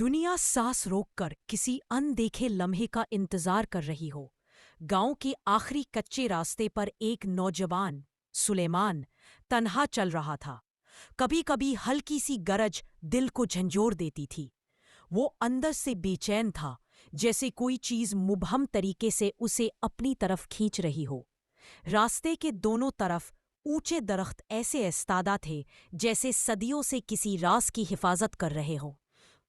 دنیا سانس روک کر کسی اندیکھے لمحے کا انتظار کر رہی ہو۔ گاؤں کے آخری کچے راستے پر ایک نوجوان سلیمان تنہا چل رہا تھا۔ کبھی کبھی ہلکی سی گرج دل کو جھنجھوڑ دیتی تھی۔ وہ اندر سے بے چین تھا، جیسے کوئی چیز مبہم طریقے سے اسے اپنی طرف کھینچ رہی ہو۔ راستے کے دونوں طرف اونچے درخت ایسے ایستادہ تھے جیسے صدیوں سے کسی راز کی حفاظت کر رہے ہوں۔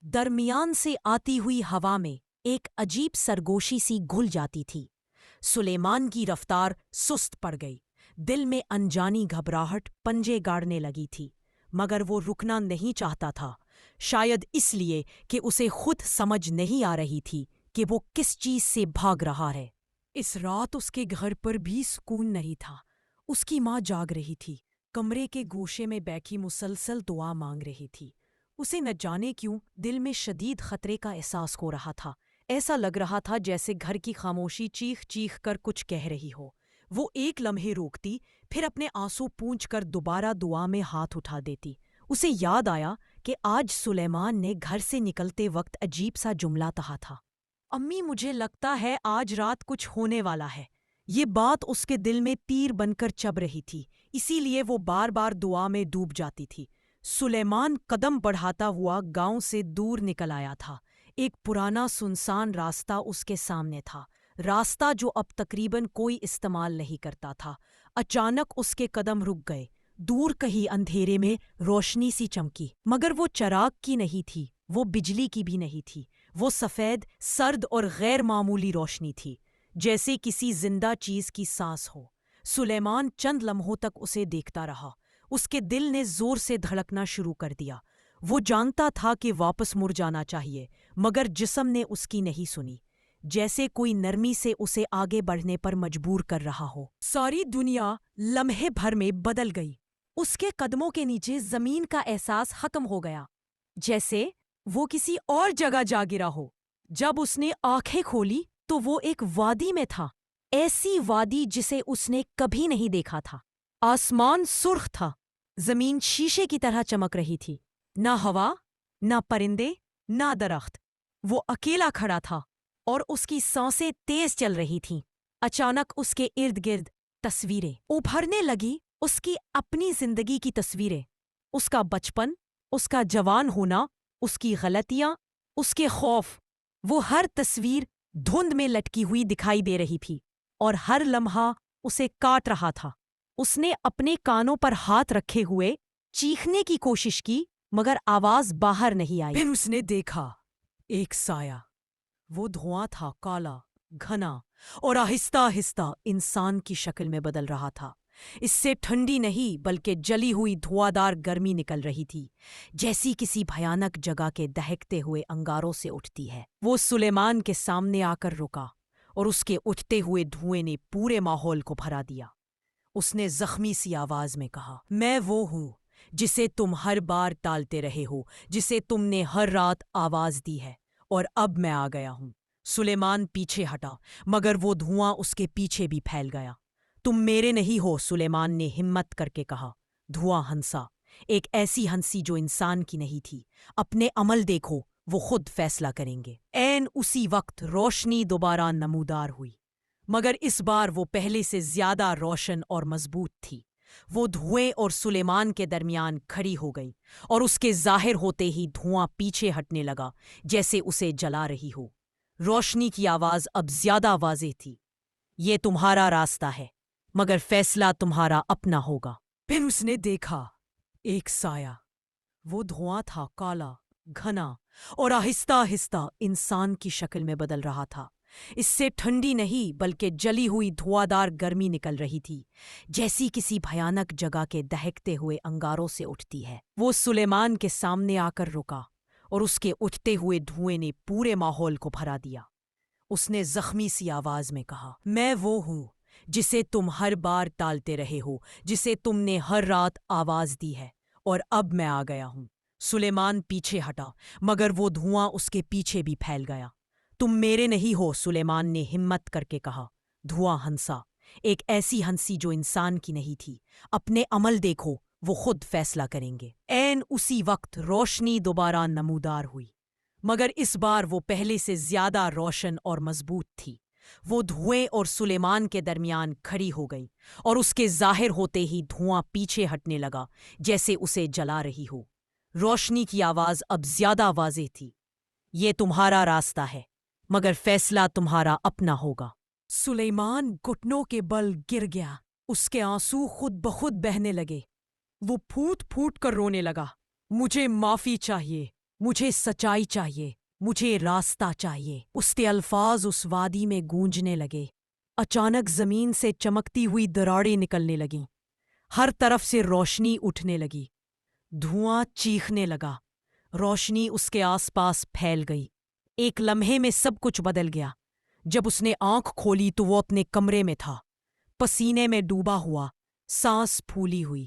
درمیان سے آتی ہوئی ہوا میں ایک عجیب سرگوشی سی گھل جاتی تھی۔ سلیمان کی رفتار سست پڑ گئی، دل میں انجانی گھبراہٹ پنجے گاڑنے لگی تھی، مگر وہ رکنا نہیں چاہتا تھا، شاید اس لیے کہ اسے خود سمجھ نہیں آ رہی تھی کہ وہ کس چیز سے بھاگ رہا ہے۔ اس رات اس کے گھر پر بھی سکون نہیں تھا۔ اس کی ماں جاگ رہی تھی، کمرے کے گوشے میں بیٹھی مسلسل دعا مانگ رہی تھی۔ اسے نہ جانے کیوں دل میں شدید خطرے کا احساس ہو رہا تھا۔ ایسا لگ رہا تھا جیسے گھر کی خاموشی چیخ چیخ کر کچھ کہہ رہی ہو۔ وہ ایک لمحے روکتی، پھر اپنے آنسو پونچھ کر دوبارہ دعا میں ہاتھ اٹھا دیتی۔ اسے یاد آیا کہ آج سلیمان نے گھر سے نکلتے وقت عجیب سا جملہ کہا تھا، امی مجھے لگتا ہے آج رات کچھ ہونے والا ہے۔ یہ بات اس کے دل میں تیر بن کر چبھ رہی تھی، اسی لیے وہ بار بار دعا میں ڈوب جاتی تھی۔ سلیمان قدم بڑھاتا ہوا گاؤں سے دور نکل آیا تھا۔ ایک پرانا سنسان راستہ اس کے سامنے تھا، راستہ جو اب تقریباً کوئی استعمال نہیں کرتا تھا۔ اچانک اس کے قدم رک گئے۔ دور کہیں اندھیرے میں روشنی سی چمکی، مگر وہ چراغ کی نہیں تھی، وہ بجلی کی بھی نہیں تھی۔ وہ سفید، سرد اور غیر معمولی روشنی تھی، جیسے کسی زندہ چیز کی سانس ہو۔ سلیمان چند لمحوں تک اسے دیکھتا رہا۔ اس کے دل نے زور سے دھڑکنا شروع کر دیا۔ وہ جانتا تھا کہ واپس مڑ جانا چاہیے، مگر جسم نے اس کی نہیں سنی، جیسے کوئی نرمی سے اسے آگے بڑھنے پر مجبور کر رہا ہو۔ ساری دنیا لمحے بھر میں بدل گئی۔ اس کے قدموں کے نیچے زمین کا احساس ختم ہو گیا، جیسے وہ کسی اور جگہ جا گرا ہو۔ جب اس نے آنکھیں کھولی تو وہ ایک وادی میں تھا، ایسی وادی جسے اس نے کبھی نہیں دیکھا تھا۔ آسمان سرخ تھا، زمین شیشے کی طرح چمک رہی تھی، نہ ہوا، نہ پرندے، نہ درخت۔ وہ اکیلا کھڑا تھا اور اس کی سانسیں تیز چل رہی تھیں۔ اچانک اس کے ارد گرد تصویریں ابھرنے لگی، اس کی اپنی زندگی کی تصویریں، اس کا بچپن، اس کا جوان ہونا، اس کی غلطیاں، اس کے خوف۔ وہ ہر تصویر دھند میں لٹکی ہوئی دکھائی دے رہی تھی اور ہر لمحہ اسے کاٹ رہا تھا۔ اس نے اپنے کانوں پر ہاتھ رکھے ہوئے چیخنے کی کوشش کی، مگر آواز باہر نہیں آئی۔ پھر اس نے دیکھا ایک سایہ۔ وہ دھواں تھا، کالا، گھنا اور آہستہ آہستہ انسان کی شکل میں بدل رہا تھا۔ اس سے ٹھنڈی نہیں بلکہ جلی ہوئی دھواں گرمی نکل رہی تھی، جیسی کسی بھیانک جگہ کے دہکتے ہوئے انگاروں سے اٹھتی ہے۔ وہ سلیمان کے سامنے آ کر رکا اور اس کے اٹھتے ہوئے دھوئیں نے پورے ماحول کو بھرا دیا۔ اس نے زخمی سی آواز میں کہا، میں وہ ہوں جسے تم ہر بار ٹالتے رہے ہو، جسے تم نے ہر رات آواز دی ہے، اور اب میں آ گیا ہوں۔ سلیمان پیچھے ہٹا، مگر وہ دھواں اس کے پیچھے بھی پھیل گیا۔ تم میرے نہیں ہو، سلیمان نے ہمت کر کے کہا۔ دھواں ہنسا، ایک ایسی ہنسی جو انسان کی نہیں تھی۔ اپنے عمل دیکھو، وہ خود فیصلہ کریں گے۔ عین اسی وقت روشنی دوبارہ نمودار ہوئی، مگر اس بار وہ پہلے سے زیادہ روشن اور مضبوط تھی۔ وہ دھوئیں اور سلیمان کے درمیان کھڑی ہو گئی، اور اس کے ظاہر ہوتے ہی دھواں پیچھے ہٹنے لگا جیسے اسے جلا رہی ہو۔ روشنی کی آواز اب زیادہ واضح تھی، یہ تمہارا راستہ ہے، مگر فیصلہ تمہارا اپنا ہوگا۔ پھر اس نے دیکھا ایک سایہ۔ وہ دھواں تھا، کالا، گھنا اور آہستہ آہستہ انسان کی شکل میں بدل رہا تھا۔ اس سے ٹھنڈی نہیں بلکہ جلی ہوئی دھواں گرمی نکل رہی تھی، جیسی کسی بھیانک جگہ کے دہکتے ہوئے انگاروں سے اٹھتی ہے۔ وہ سلیمان کے سامنے آ کر رکا اور اس کے اٹھتے ہوئے دھوئیں نے پورے ماحول کو بھرا دیا۔ اس نے زخمی سی آواز میں کہا، میں وہ ہوں جسے تم ہر بار ٹالتے رہے ہو، جسے تم نے ہر رات آواز دی ہے، اور اب میں آ گیا ہوں۔ سلیمان پیچھے ہٹا، مگر وہ دھواں اس کے پیچھے بھی پھیل گیا۔ تم میرے نہیں ہو، سلیمان نے ہمت کر کے کہا۔ دھواں ہنسا، ایک ایسی ہنسی جو انسان کی نہیں تھی۔ اپنے عمل دیکھو، وہ خود فیصلہ کریں گے۔ عین اسی وقت روشنی دوبارہ نمودار ہوئی، مگر اس بار وہ پہلے سے زیادہ روشن اور مضبوط تھی۔ وہ دھوئیں اور سلیمان کے درمیان کھڑی ہو گئی، اور اس کے ظاہر ہوتے ہی دھواں پیچھے ہٹنے لگا جیسے اسے جلا رہی ہو۔ روشنی کی آواز اب زیادہ واضح تھی۔ یہ تمہارا راستہ ہے، مگر فیصلہ تمہارا اپنا ہوگا۔ سلیمان گھٹنوں کے بل گر گیا۔ اس کے آنسو خود بخود بہنے لگے۔ وہ پھوٹ پھوٹ کر رونے لگا۔ مجھے معافی چاہیے، مجھے سچائی چاہیے، مجھے راستہ چاہیے۔ اس کے الفاظ اس وادی میں گونجنے لگے۔ اچانک زمین سے چمکتی ہوئی دراڑیں نکلنے لگیں۔ ہر طرف سے روشنی اٹھنے لگی۔ دھواں چیخنے لگا۔ روشنی اس کے آس پاس پھیل گئی۔ ایک لمحے میں سب کچھ بدل گیا۔ جب اس نے آنکھ کھولی تو وہ اپنے کمرے میں تھا، پسینے میں ڈوبا ہوا، سانس پھولی ہوئی۔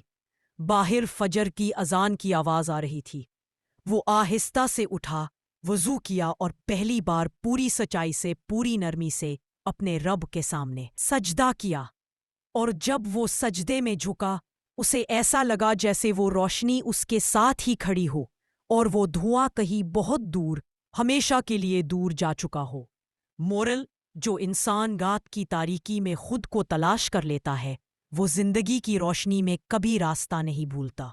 باہر فجر کی اذان کی آواز آ رہی تھی۔ وہ آہستہ سے اٹھا، وضو کیا اور پہلی بار پوری سچائی سے، پوری نرمی سے اپنے رب کے سامنے سجدہ کیا۔ اور جب وہ سجدے میں جھکا، اسے ایسا لگا جیسے وہ روشنی اس کے ساتھ ہی کھڑی ہو، اور وہ دھواں کہیں بہت دور، ہمیشہ کے لیے دور جا چکا ہو۔ مورل: جو انسان رات کی تاریکی میں خود کو تلاش کر لیتا ہے، وہ زندگی کی روشنی میں کبھی راستہ نہیں بھولتا۔